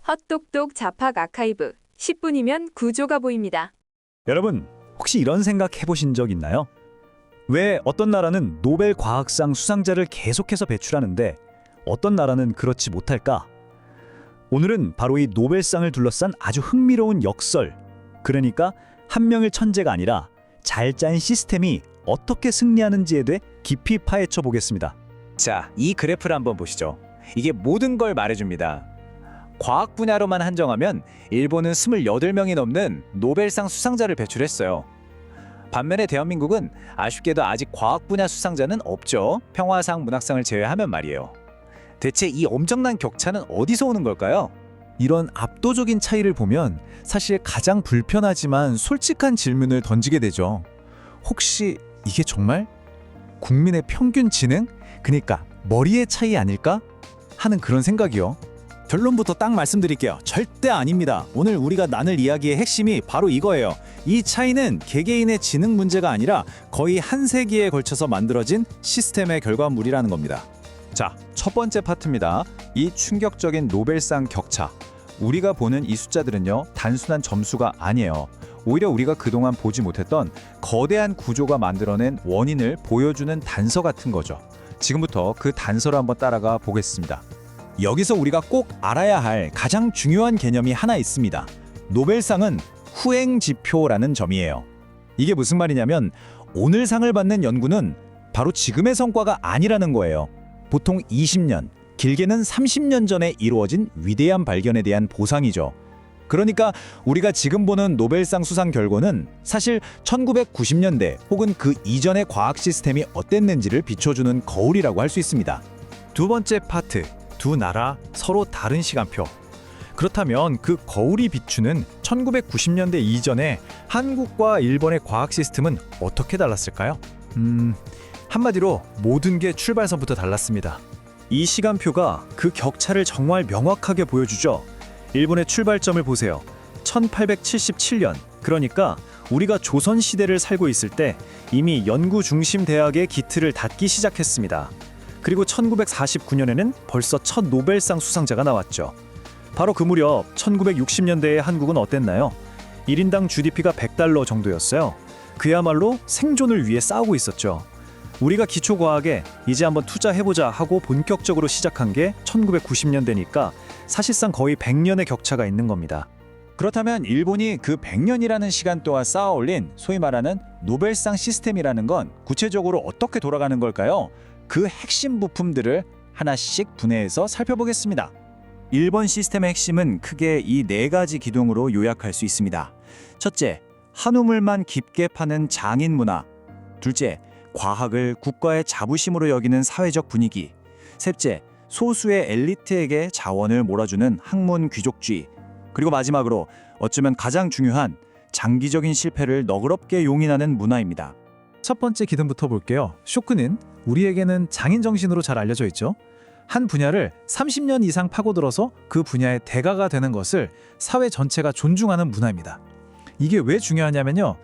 헛똑똑 잡학 아카이브 10분이면 구조가 보입니다. 여러분, 혹시 이런 생각 해보신 적 있나요? 왜 어떤 나라는 노벨 과학상 수상자를 계속해서 배출하는데 어떤 나라는 그렇지 못할까? 오늘은 바로 이 노벨상을 둘러싼 아주 흥미로운 역설, 그러니까 한 명의 천재가 아니라 잘 짠 시스템이 어떻게 승리하는지에 대해 깊이 파헤쳐 보겠습니다. 자, 이 그래프를 한번 보시죠. 이게 모든 걸 말해줍니다. 과학 분야로만 한정하면 일본은 28명이 넘는 노벨상 수상자를 배출했어요. 반면에 대한민국은 아쉽게도 아직 과학 분야 수상자는 없죠. 평화상, 문학상을 제외하면 말이에요. 대체 이 엄청난 격차는 어디서 오는 걸까요? 이런 압도적인 차이를 보면 사실 가장 불편하지만 솔직한 질문을 던지게 되죠. 혹시 이게 정말 국민의 평균 지능? 그러니까 머리의 차이 아닐까? 하는 그런 생각이요. 결론부터 딱 말씀드릴게요. 절대 아닙니다. 오늘 우리가 나눌 이야기의 핵심이 바로 이거예요. 이 차이는 개개인의 지능 문제가 아니라 거의 한 세기에 걸쳐서 만들어진 시스템의 결과물이라는 겁니다. 자, 첫 번째 파트입니다. 이 충격적인 노벨상 격차. 우리가 보는 이 숫자들은요, 단순한 점수가 아니에요. 오히려 우리가 그동안 보지 못했던 거대한 구조가 만들어낸 원인을 보여주는 단서 같은 거죠. 지금부터 그 단서를 한번 따라가 보겠습니다. 여기서 우리가 꼭 알아야 할 가장 중요한 개념이 하나 있습니다. 노벨상은 후행 지표라는 점이에요. 이게 무슨 말이냐면 오늘 상을 받는 연구는 바로 지금의 성과가 아니라는 거예요. 보통 20년, 길게는 30년 전에 이루어진 위대한 발견에 대한 보상이죠. 그러니까 우리가 지금 보는 노벨상 수상 결과는 사실 1990년대 혹은 그 이전의 과학 시스템이 어땠는지를 비춰주는 거울이라고 할 수 있습니다. 두 번째 파트, 두 나라 서로 다른 시간표. 그렇다면 그 거울이 비추는 1990년대 이전의 한국과 일본의 과학 시스템은 어떻게 달랐을까요? 한마디로 모든 게 출발선부터 달랐습니다. 이 시간표가 그 격차를 정말 명확하게 보여주죠. 일본의 출발점을 보세요. 1877년, 그러니까 우리가 조선시대를 살고 있을 때 이미 연구 중심 대학의 기틀을 닫기 시작했습니다. 그리고 1949년에는 벌써 첫 노벨상 수상자가 나왔죠. 바로 그 무렵 1960년대의 한국은 어땠나요? 1인당 GDP가 $100 정도였어요. 그야말로 생존을 위해 싸우고 있었죠. 우리가 기초과학에 이제 한번 투자해보자 하고 본격적으로 시작한 게 1990년대니까 사실상 거의 100년의 격차가 있는 겁니다. 그렇다면 일본이 그 100년이라는 시간 동안 쌓아올린 소위 말하는 노벨상 시스템이라는 건 구체적으로 어떻게 돌아가는 걸까요? 그 핵심 부품들을 하나씩 분해해서 살펴보겠습니다. 일본 시스템의 핵심은 크게 이 네 가지 기둥으로 요약할 수 있습니다. 첫째, 한우물만 깊게 파는 장인 문화. 둘째, 과학을 국가의 자부심으로 여기는 사회적 분위기. 셋째, 소수의 엘리트에게 자원을 몰아주는 학문 귀족주의. 그리고 마지막으로 어쩌면 가장 중요한 장기적인 실패를 너그럽게 용인하는 문화입니다. 첫 번째 기둥부터 볼게요. 쇼크는 우리에게는 장인 정신으로 잘 알려져 있죠. 한 분야를 30년 이상 파고들어서 그 분야의 대가가 되는 것을 사회 전체가 존중하는 문화입니다. 이게 왜 중요하냐면요.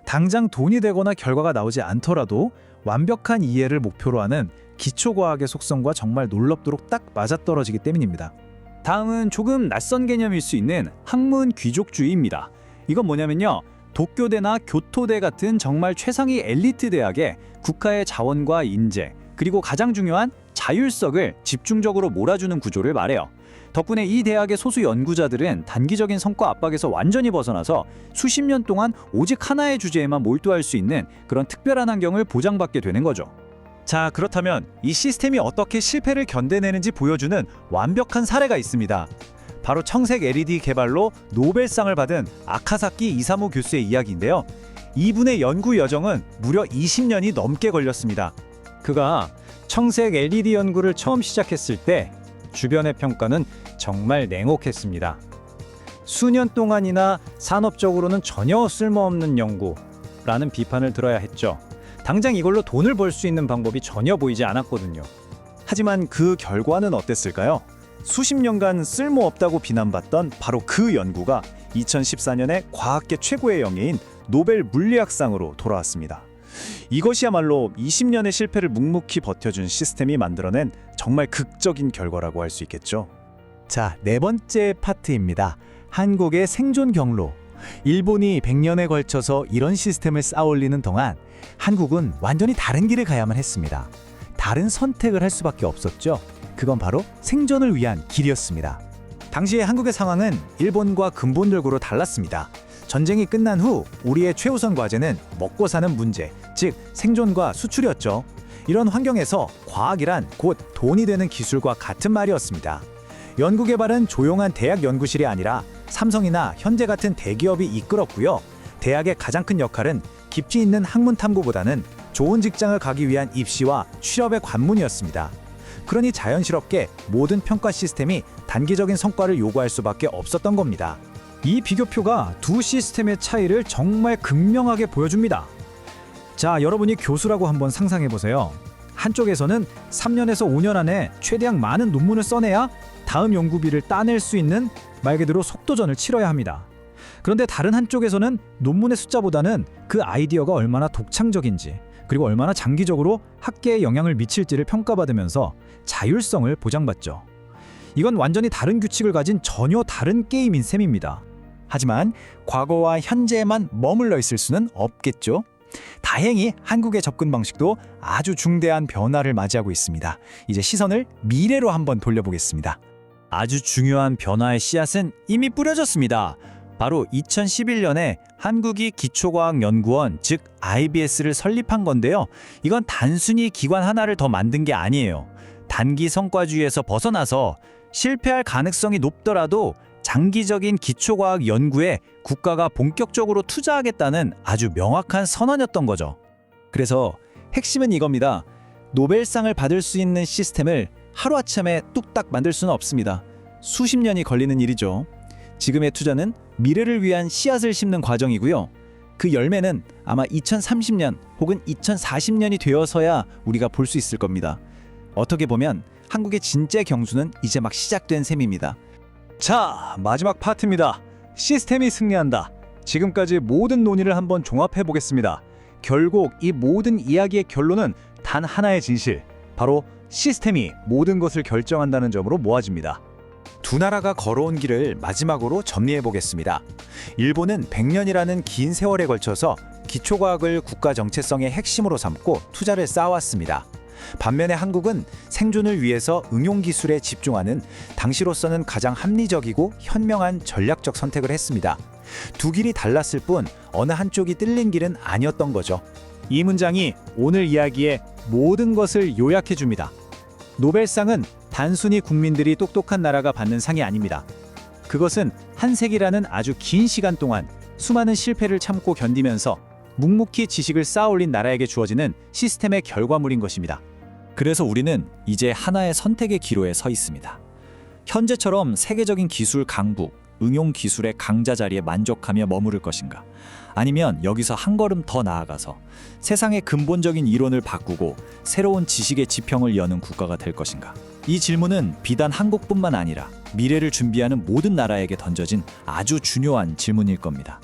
당장 돈이 되거나 결과가 나오지 않더라도 완벽한 이해를 목표로 하는 기초과학의 속성과 정말 놀랍도록 딱 맞아떨어지기 때문입니다. 다음은 조금 낯선 개념일 수 있는 학문 귀족주의입니다. 이건 뭐냐면요. 도쿄대나 교토대 같은 정말 최상위 엘리트 대학에 국가의 자원과 인재, 그리고 가장 중요한 자율성을 집중적으로 몰아주는 구조를 말해요. 덕분에 이 대학의 소수 연구자들은 단기적인 성과 압박에서 완전히 벗어나서 수십 년 동안 오직 하나의 주제에만 몰두할 수 있는 그런 특별한 환경을 보장받게 되는 거죠. 자, 그렇다면 이 시스템이 어떻게 실패를 견뎌내는지 보여주는 완벽한 사례가 있습니다. 바로 청색 LED 개발로 노벨상을 받은 아카사키 이사무 교수의 이야기인데요. 이분의 연구 여정은 무려 20년이 넘게 걸렸습니다. 그가 청색 LED 연구를 처음 시작했을 때 주변의 평가는 정말 냉혹했습니다. 수년 동안이나 산업적으로는 전혀 쓸모없는 연구라는 비판을 들어야 했죠. 당장 이걸로 돈을 벌 수 있는 방법이 전혀 보이지 않았거든요. 하지만 그 결과는 어땠을까요? 수십 년간 쓸모없다고 비난받던 바로 그 연구가 2014년에 과학계 최고의 영예인 노벨 물리학상으로 돌아왔습니다. 이것이야말로 20년의 실패를 묵묵히 버텨준 시스템이 만들어낸 정말 극적인 결과라고 할 수 있겠죠. 자, 네 번째 파트입니다. 한국의 생존 경로. 일본이 100년에 걸쳐서 이런 시스템을 쌓아올리는 동안 한국은 완전히 다른 길을 가야만 했습니다. 다른 선택을 할 수밖에 없었죠. 그건 바로 생존을 위한 길이었습니다. 당시의 한국의 상황은 일본과 근본적으로 달랐습니다. 전쟁이 끝난 후 우리의 최우선 과제는 먹고 사는 문제, 즉 생존과 수출이었죠. 이런 환경에서 과학이란 곧 돈이 되는 기술과 같은 말이었습니다. 연구개발은 조용한 대학 연구실이 아니라 삼성이나 현대 같은 대기업이 이끌었고요. 대학의 가장 큰 역할은 깊이 있는 학문 탐구보다는 좋은 직장을 가기 위한 입시와 취업의 관문이었습니다. 그러니 자연스럽게 모든 평가 시스템이 단기적인 성과를 요구할 수밖에 없었던 겁니다. 이 비교표가 두 시스템의 차이를 정말 극명하게 보여줍니다. 자, 여러분이 교수라고 한번 상상해 보세요. 한쪽에서는 3년에서 5년 안에 최대한 많은 논문을 써내야 다음 연구비를 따낼 수 있는 말 그대로 속도전을 치러야 합니다. 그런데 다른 한쪽에서는 논문의 숫자보다는 그 아이디어가 얼마나 독창적인지, 그리고 얼마나 장기적으로 학계에 영향을 미칠지를 평가받으면서 자율성을 보장받죠. 이건 완전히 다른 규칙을 가진 전혀 다른 게임인 셈입니다. 하지만 과거와 현재에만 머물러 있을 수는 없겠죠. 다행히 한국의 접근 방식도 아주 중대한 변화를 맞이하고 있습니다. 이제 시선을 미래로 한번 돌려보겠습니다. 아주 중요한 변화의 씨앗은 이미 뿌려졌습니다. 바로 2011년에 한국이 기초과학연구원, 즉 IBS를 설립한 건데요. 이건 단순히 기관 하나를 더 만든 게 아니에요. 단기 성과주의에서 벗어나서 실패할 가능성이 높더라도 장기적인 기초과학 연구에 국가가 본격적으로 투자하겠다는 아주 명확한 선언이었던 거죠. 그래서 핵심은 이겁니다. 노벨상을 받을 수 있는 시스템을 하루아침에 뚝딱 만들 수는 없습니다. 수십 년이 걸리는 일이죠. 지금의 투자는 미래를 위한 씨앗을 심는 과정이고요. 그 열매는 아마 2030년 혹은 2040년이 되어서야 우리가 볼 수 있을 겁니다. 어떻게 보면 한국의 진짜 경주는 이제 막 시작된 셈입니다. 자, 마지막 파트입니다. 시스템이 승리한다. 지금까지 모든 논의를 한번 종합해 보겠습니다. 결국 이 모든 이야기의 결론은 단 하나의 진실, 바로 시스템이 모든 것을 결정한다는 점으로 모아집니다. 두 나라가 걸어온 길을 마지막으로 정리해 보겠습니다. 일본은 100년이라는 긴 세월에 걸쳐서 기초과학을 국가 정체성의 핵심으로 삼고 투자를 쌓아왔습니다. 반면에 한국은 생존을 위해서 응용기술에 집중하는 당시로서는 가장 합리적이고 현명한 전략적 선택을 했습니다. 두 길이 달랐을 뿐 어느 한쪽이 뚫린 길은 아니었던 거죠. 이 문장이 오늘 이야기의 모든 것을 요약해 줍니다. 노벨상은 단순히 국민들이 똑똑한 나라가 받는 상이 아닙니다. 그것은 한 세기라는 아주 긴 시간 동안 수많은 실패를 참고 견디면서 묵묵히 지식을 쌓아올린 나라에게 주어지는 시스템의 결과물인 것입니다. 그래서 우리는 이제 하나의 선택의 기로에 서 있습니다. 현재처럼 세계적인 기술 강국, 응용 기술의 강자 자리에 만족하며 머무를 것인가? 아니면 여기서 한 걸음 더 나아가서 세상의 근본적인 이론을 바꾸고 새로운 지식의 지평을 여는 국가가 될 것인가? 이 질문은 비단 한국뿐만 아니라 미래를 준비하는 모든 나라에게 던져진 아주 중요한 질문일 겁니다.